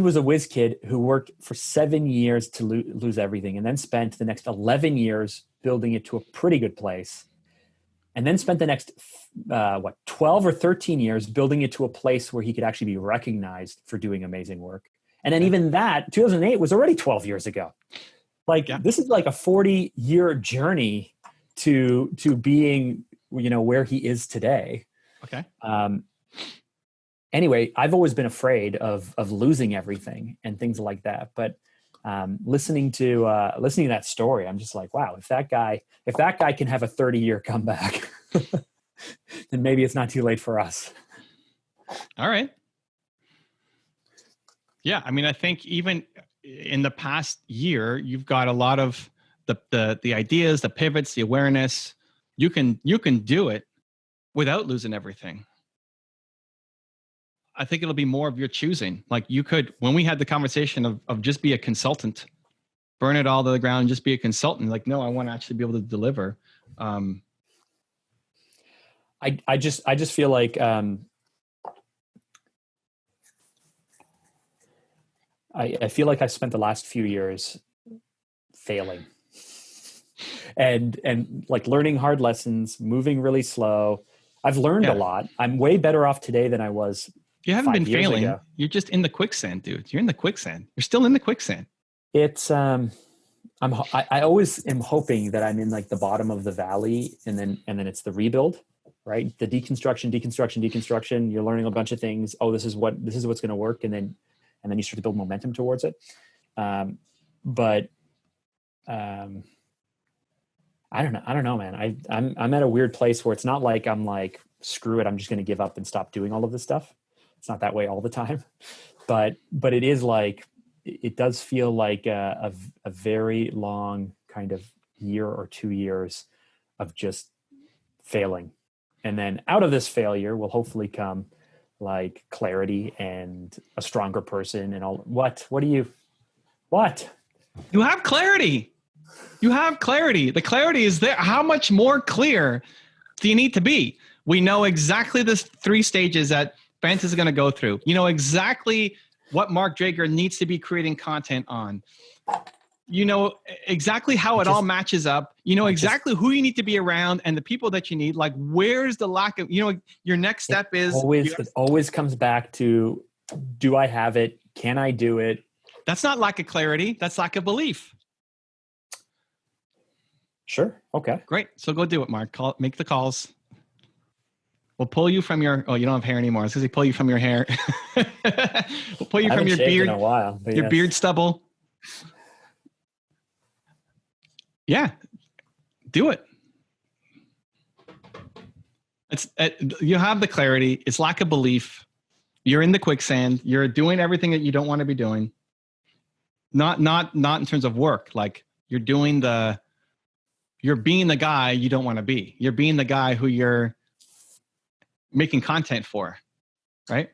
was a whiz kid who worked for 7 years to lose everything, and then spent the next 11 years building it to a pretty good place. And then spent the next, 12 or 13 years building it to a place where he could actually be recognized for doing amazing work. And then even that, 2008 was already 12 years ago. Like, this is like a 40-year journey to being, where he is today. Okay. Anyway, I've always been afraid of losing everything and things like that. But listening to that story, I'm just like, wow, if that guy can have a 30-year comeback, then maybe it's not too late for us. All right. Yeah, I mean, I think even in the past year, you've got a lot of the ideas, the pivots, the awareness. You can do it without losing everything. I think it'll be more of your choosing. Like you could, when we had the conversation of just be a consultant, burn it all to the ground, and just be a consultant. Like, no, I want to actually be able to deliver. I just feel like I feel like I spent the last few years failing and like learning hard lessons, moving really slow. I've learned a lot. I'm way better off today than I was. You haven't been failing. Ago. You're just in the quicksand, dude. You're in the quicksand. You're still in the quicksand. It's I always am hoping that I'm in like the bottom of the valley, and then it's the rebuild, right? The deconstruction. You're learning a bunch of things. Oh, this is what's going to work, and then you start to build momentum towards it. But I don't know, man. I'm at a weird place where it's not like I'm like, screw it, I'm just going to give up and stop doing all of this stuff. It's not that way all the time, but it is like, it does feel like a very long kind of year or 2 years of just failing. And then out of this failure will hopefully come like clarity and a stronger person and all. What? You have clarity. You have clarity. The clarity is there. How much more clear do you need to be? We know exactly the 3 stages that Banter is going to go through. You know exactly what Mark Drager needs to be creating content on. You know exactly how it all matches up. You know exactly who you need to be around and the people that you need. Like, where's the lack of, your next step is. It always comes back to, do I have it? Can I do it? That's not lack of clarity. That's lack of belief. Sure. Okay. Great. So go do it, Mark. Make the calls. We'll pull you from your, you don't have hair anymore. It's because we pull you from your hair. We'll pull you from your beard, in a while, your beard stubble. Yeah. Do it. You have the clarity. It's lack of belief. You're in the quicksand. You're doing everything that you don't want to be doing. Not in terms of work. Like you're being the guy you don't want to be. You're being the guy who you're making content for, right?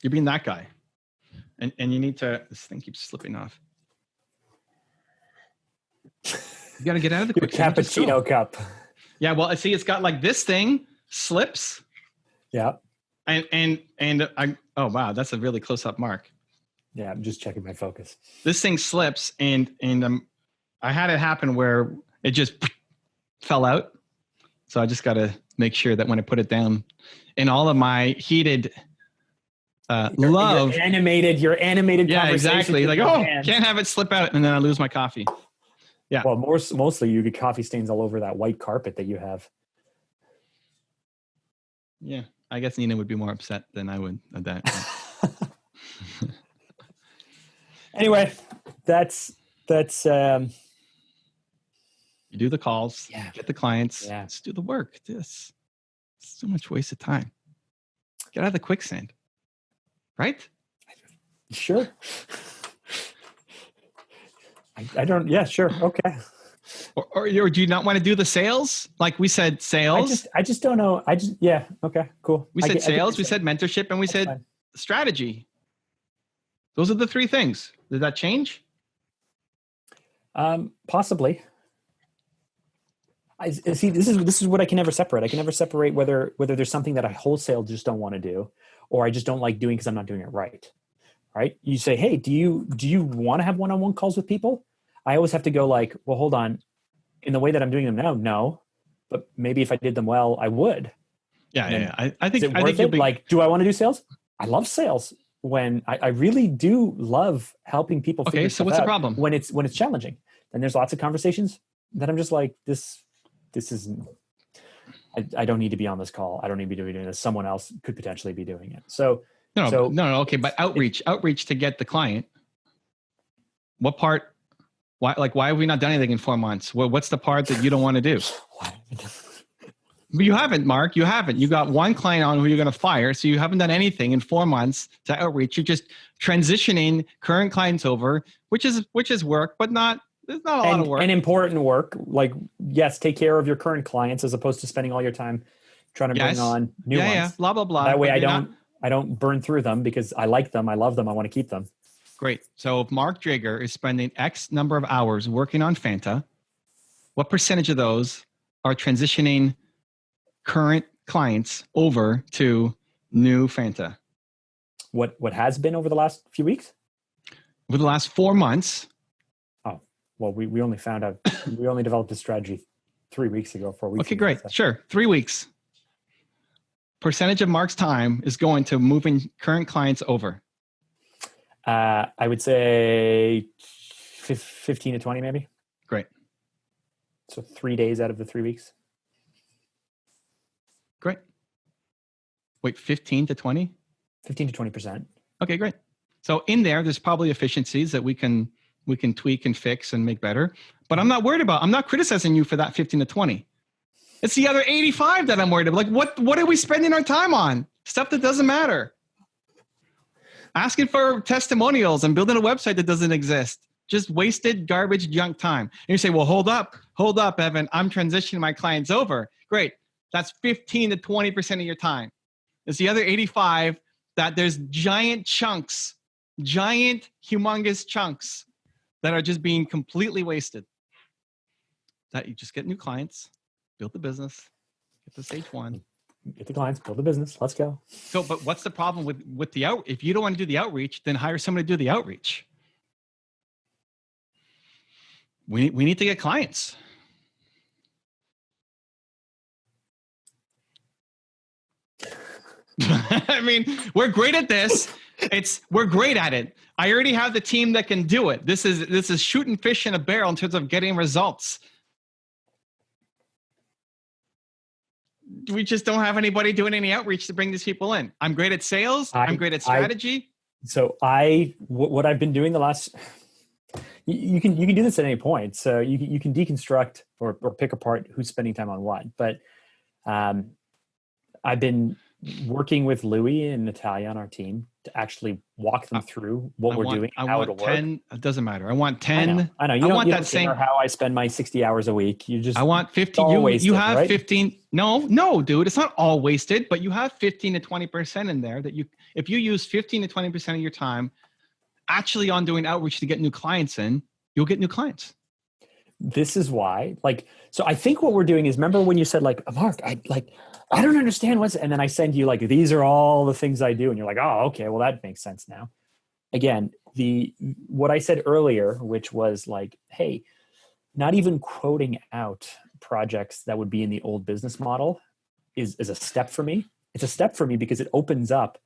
You're being that guy. And you need to, this thing keeps slipping off. You got to get out of the Your Quicksand. cappuccino cup. Yeah, well, I see it's got like this thing slips. Yeah. And I, oh wow, that's a really close up mark. Yeah, I'm just checking my focus. This thing slips and I had it happen where it just fell out. So I just got to make sure that when I put it down in all of my heated love. Your animated yeah, exactly. Like, oh, hands. Can't have it slip out. And then I lose my coffee. Yeah. Well, mostly you get coffee stains all over that white carpet that you have. Yeah. I guess Nina would be more upset than I would at that. Anyway, that's you do the calls, get the clients, let's do the work. This is so much waste of time. Get out of the quicksand. Right? Sure. I don't, yeah, sure. Okay. Or do you not want to do the sales? Like we said, sales. I just don't know. Yeah. Okay, cool. We said sales, we said mentorship, and we said strategy. Those are the three things. Did that change? Possibly. I see. This is what I can never separate. I can never separate whether there's something that I wholesale just don't want to do, or I just don't like doing because I'm not doing it right. Right? You say, hey, do you want to have one-on-one calls with people? I always have to go like, well, hold on. In the way that I'm doing them now, no. But maybe if I did them well, I would. Yeah. I think is it worth it? Like, do I want to do sales? I love sales. When I really do love helping people. Okay, so what's the problem? When it's challenging, and there's lots of conversations that I'm just like, this isn't. I don't need to be on this call. I don't need to be doing this. Someone else could potentially be doing it. So no. Okay, but outreach to get the client. What part? Why have we not done anything in 4 months? What's the part that you don't want to do? You haven't, Mark. You haven't. You got one client on who you're going to fire, so you haven't done anything in 4 months to outreach. You're just transitioning current clients over, which is work, but there's not a lot of work. And important work. Like, yes, take care of your current clients as opposed to spending all your time trying to bring on new ones. Yeah, blah blah blah. That way, I don't burn through them because I like them, I love them, I want to keep them. Great. So if Mark Drager is spending X number of hours working on Fanta, what percentage of those are transitioning current clients over to new Fanta? What has been over the last few weeks? Over the last 4 months. Oh, well, we only found out, we only developed this strategy 3 weeks ago, 4 weeks ago. Okay, great. So. Sure. 3 weeks. Percentage of Mark's time is going to moving current clients over. I would say 15 to 20, maybe. Great. So 3 days out of the 3 weeks. Great. Wait, 15 to 20? 15 to 20%. Okay, great. So in there's probably efficiencies that we can tweak and fix and make better. But I'm not criticizing you for that 15 to 20. It's the other 85 that I'm worried about. Like, what are we spending our time on? Stuff that doesn't matter. Asking for testimonials and building a website that doesn't exist. Just wasted garbage junk time. And you say, well, hold up, Evan. I'm transitioning my clients over. Great. That's 15 to 20% of your time. It's the other 85 that there's humongous chunks that are just being completely wasted. That you just get new clients, build the business, get to stage 1. Get the clients, build the business. Let's go. So, but what's the problem with the out? If you don't want to do the outreach, then hire somebody to do the outreach. We need to get clients. I mean, we're great at this. We're great at it. I already have the team that can do it. This is shooting fish in a barrel in terms of getting results. We just don't have anybody doing any outreach to bring these people in. I'm great at sales. I'm great at strategy. What I've been doing the last, you can do this at any point. So you can deconstruct or pick apart who's spending time on what. But I've been working with Louis and Natalia on our team to actually walk them through what we're doing, how it'll 10, work. It doesn't matter. I want 10. I know. You don't care how I spend my 60 hours a week. You just, I want 50. You have right? 15. No, dude, it's not all wasted, but you have 15 to 20% in there that if you use 15 to 20% of your time actually on doing outreach to get new clients in, you'll get new clients. This is why, so I think what we're doing is, remember when you said Mark, I don't understand and then I send you these are all the things I do. And you're like, oh, okay, well that makes sense now. Again, what I said earlier, which was hey, not even quoting out projects that would be in the old business model is a step for me. It's a step for me because it opens up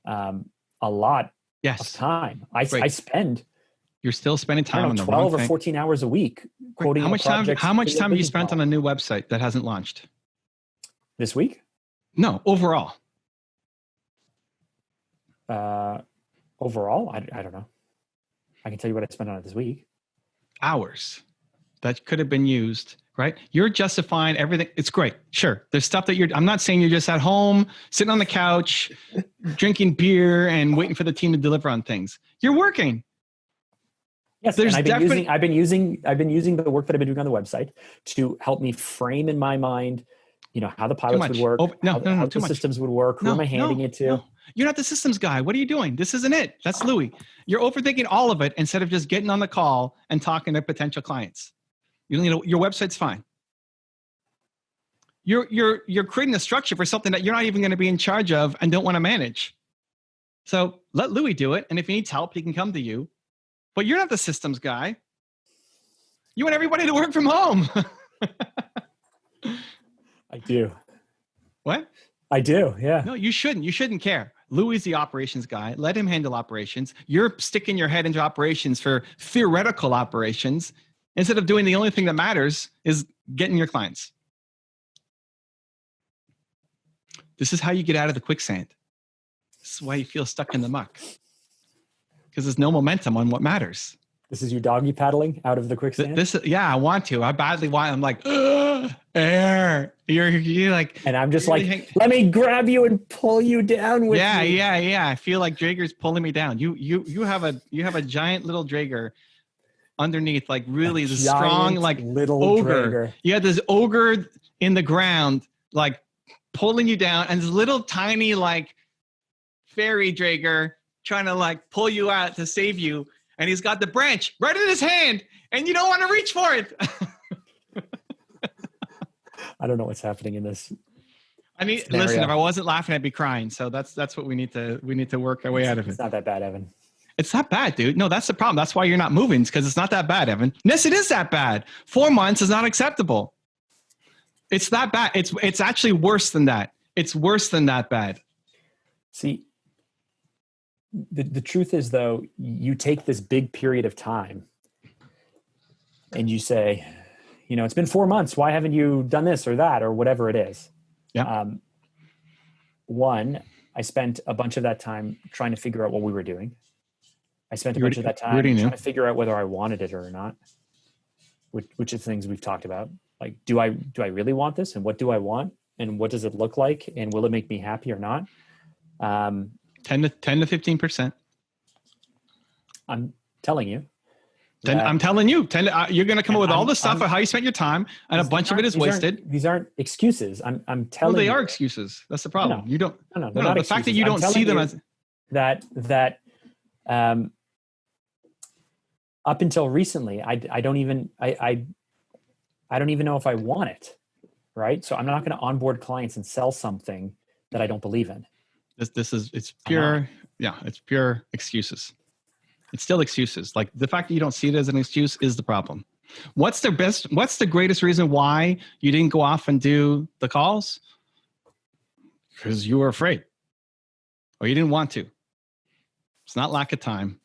a lot of time. I spend. You're still spending time on the 12 or 14 hours a week quoting. How much time have you spent on a new website that hasn't launched? This week? No, overall. Overall, I don't know. I can tell you what I spent on it this week. Hours that could have been used, right? You're justifying everything. It's great. Sure. There's stuff that I'm not saying you're just at home, sitting on the couch, drinking beer and waiting for the team to deliver on things. You're working. Yes, and I've been using the work that I've been doing on the website to help me frame in my mind, how the pilots would work, how the systems would work, who am I handing it to? No. You're not the systems guy. What are you doing? This isn't it. That's Louis. You're overthinking all of it instead of just getting on the call and talking to potential clients. Your website's fine. You're creating a structure for something that you're not even going to be in charge of and don't want to manage. So let Louis do it, and if he needs help, he can come to you. But you're not the systems guy. You want everybody to work from home. I do. What? I do, yeah. No, you shouldn't. You shouldn't care. Louis is the operations guy. Let him handle operations. You're sticking your head into operations for theoretical operations instead of doing the only thing that matters is getting your clients. This is how you get out of the quicksand. This is why you feel stuck in the muck. Because there's no momentum on what matters. This is you doggy paddling out of the quicksand? I want to. I badly want. I'm like, air. You're like, and I'm just let me grab you and pull you down with me. Yeah. I feel like Drager's pulling me down. You have a giant little Drager underneath, really the strong little ogre. Drager. You had this ogre in the ground, pulling you down, and this little tiny fairy Drager trying to pull you out to save you. And he's got the branch right in his hand and you don't want to reach for it. I don't know what's happening in this. Listen, if I wasn't laughing, I'd be crying. So that's what we need to work our way out of it. It's not that bad, Evan. It's not bad, dude. No, that's the problem. That's why you're not moving, because it's not that bad, Evan. Yes, it is that bad. 4 months is not acceptable. It's that bad. It's actually worse than that. It's worse than that bad. See, the truth is, though, you take this big period of time and you say, it's been 4 months. Why haven't you done this or that or whatever it is? Yeah. One, I spent a bunch of that time trying to figure out what we were doing. I spent a bunch of that time trying to figure out whether I wanted it or not, which are things we've talked about. Do I really want this? And what do I want? And what does it look like? And will it make me happy or not? 10 to 15%. I'm telling you. I'm telling you, you're going to come up with all the stuff of how you spent your time, and a bunch of it is wasted. These aren't excuses. I'm telling you. They are excuses. That's the problem. No, you don't. No, the fact excuses. that you don't see them as that. Up until recently, I don't even know if I want it. Right. So I'm not going to onboard clients and sell something that I don't believe in. It's pure excuses. It's still excuses. The fact that you don't see it as an excuse is the problem. What's the greatest reason why you didn't go off and do the calls? Because you were afraid or you didn't want to. It's not lack of time.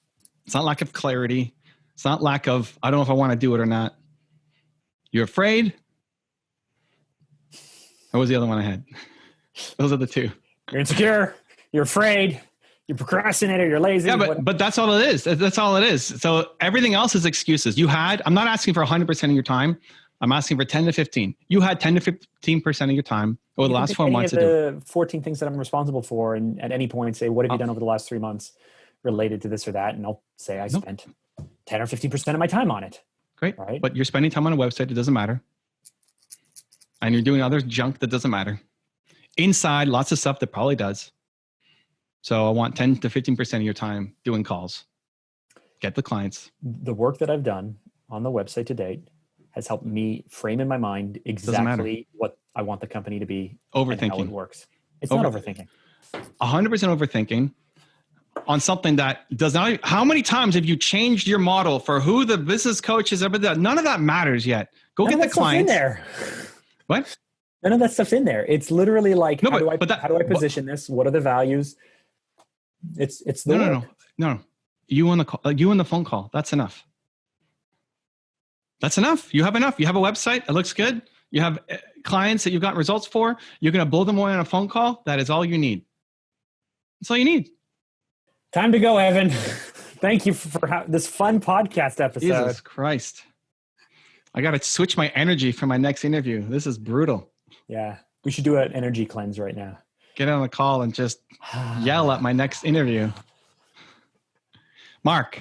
It's not lack of clarity. It's not lack of, I don't know if I want to do it or not. You're afraid. What was the other one I had? Those are the two. You're insecure. You're afraid. You're procrastinator. You're lazy. Yeah, but that's all it is. That's all it is. So everything else is excuses. I'm not asking for 100% of your time, I'm asking for 10 to 15. You had 10 to 15% of your time over the last 4 months to do. The 14 things that I'm responsible for, and at any point say, what have you done over the last 3 months related to this or that? And I'll say I spent 10 or 15% of my time on it. Great. Right? But you're spending time on a website. It doesn't matter. And you're doing other junk that doesn't matter. Inside, lots of stuff that probably does. So I want 10 to 15% of your time doing calls. Get the clients. The work that I've done on the website to date has helped me frame in my mind exactly what I want the company to be. Overthinking. And how it works. It's not overthinking. 100% overthinking on something that does not. How many times have you changed your model for who the business coach is? None of that matters yet. Go get the clients. In there. What? None of that stuff's in there. It's literally like, how do I position this? What are the values? It's the no. You on the call, you on the phone call. That's enough. That's enough. You have enough. You have a website. It looks good. You have clients that you've got results for. You're going to blow them away on a phone call. That is all you need. That's all you need. Time to go, Evan. Thank you for this fun podcast episode. Jesus Christ. I got to switch my energy for my next interview. This is brutal. Yeah. We should do an energy cleanse right now. Get on the call and just yell at my next interview. Mark,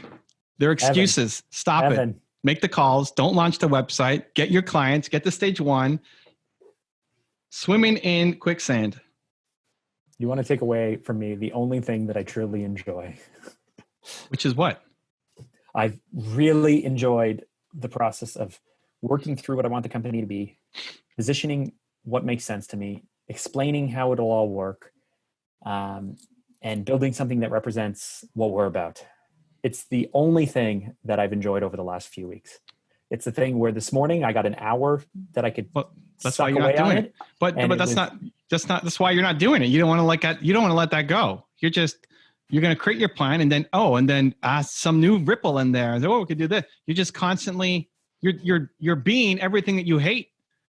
there are excuses. Stop it. Make the calls. Don't launch the website. Get your clients. Get to stage 1. Swimming in quicksand. You want to take away from me the only thing that I truly enjoy. Which is what? I've really enjoyed the process of working through what I want the company to be, positioning what makes sense to me, explaining how it'll all work, and building something that represents what we're about. It's the only thing that I've enjoyed over the last few weeks. It's the thing where this morning I got an hour that I could. Well, that's why you're not doing it. But that's why you're not doing it. You don't want to let that go. You're going to create your plan and then ask some new ripple in there. We could do this. You're just constantly you're being everything that you hate.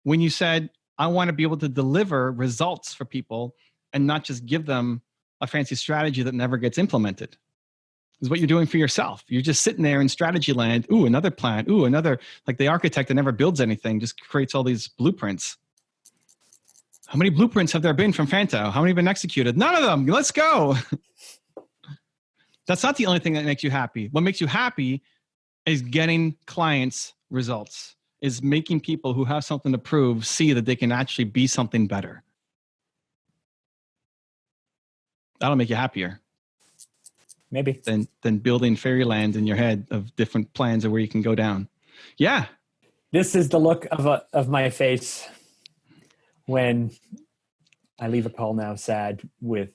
When you said, I want to be able to deliver results for people and not just give them a fancy strategy that never gets implemented. Is what you're doing for yourself. You're just sitting there in strategy land. Ooh, another plan. Ooh, another, like the architect that never builds anything, just creates all these blueprints. How many blueprints have there been from Fanto? How many have been executed? None of them. Let's go. That's not the only thing that makes you happy. What makes you happy is getting clients results, is making people who have something to prove see that they can actually be something better. That'll make you happier. Maybe. Than building fairyland in your head of different plans of where you can go down. Yeah. This is the look of my face when I leave a call now sad with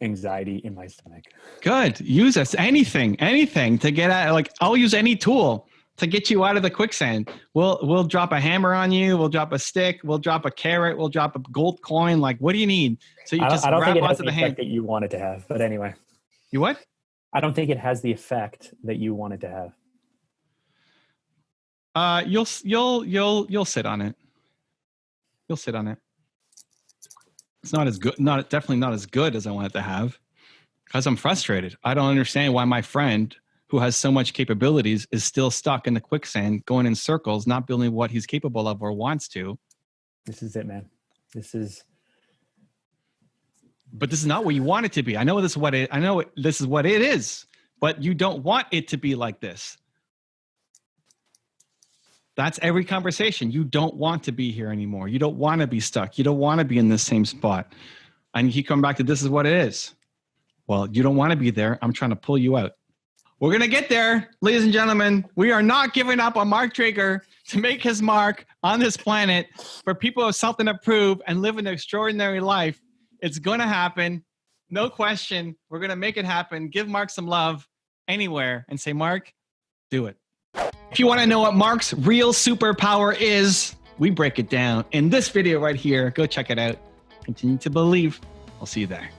anxiety in my stomach. Good. Use us. Anything to get out. Like, I'll use any tool to get you out of the quicksand. We'll drop a hammer on you. We'll drop a stick. We'll drop a carrot. We'll drop a gold coin. Like, what do you need? So you just grab onto the hand that you want it to have. But anyway. You what? I don't think it has the effect that you want it to have. You'll sit on it. You'll sit on it. It's not as good. Definitely not as good as I want it to have, because I'm frustrated. I don't understand why my friend who has so much capabilities is still stuck in the quicksand, going in circles, not building what he's capable of or wants to. This is it, man. But this is not what you want it to be. I know this is what it is, but you don't want it to be like this. That's every conversation. You don't want to be here anymore. You don't want to be stuck. You don't want to be in the same spot. And you come back to this is what it is. Well, you don't want to be there. I'm trying to pull you out. We're going to get there, ladies and gentlemen. We are not giving up on Mark Drager to make his mark on this planet for people who have something to prove and live an extraordinary life. It's going to happen. No question. We're going to make it happen. Give Mark some love anywhere and say, Mark, do it. If you want to know what Mark's real superpower is, we break it down in this video right here. Go check it out. Continue to believe. I'll see you there.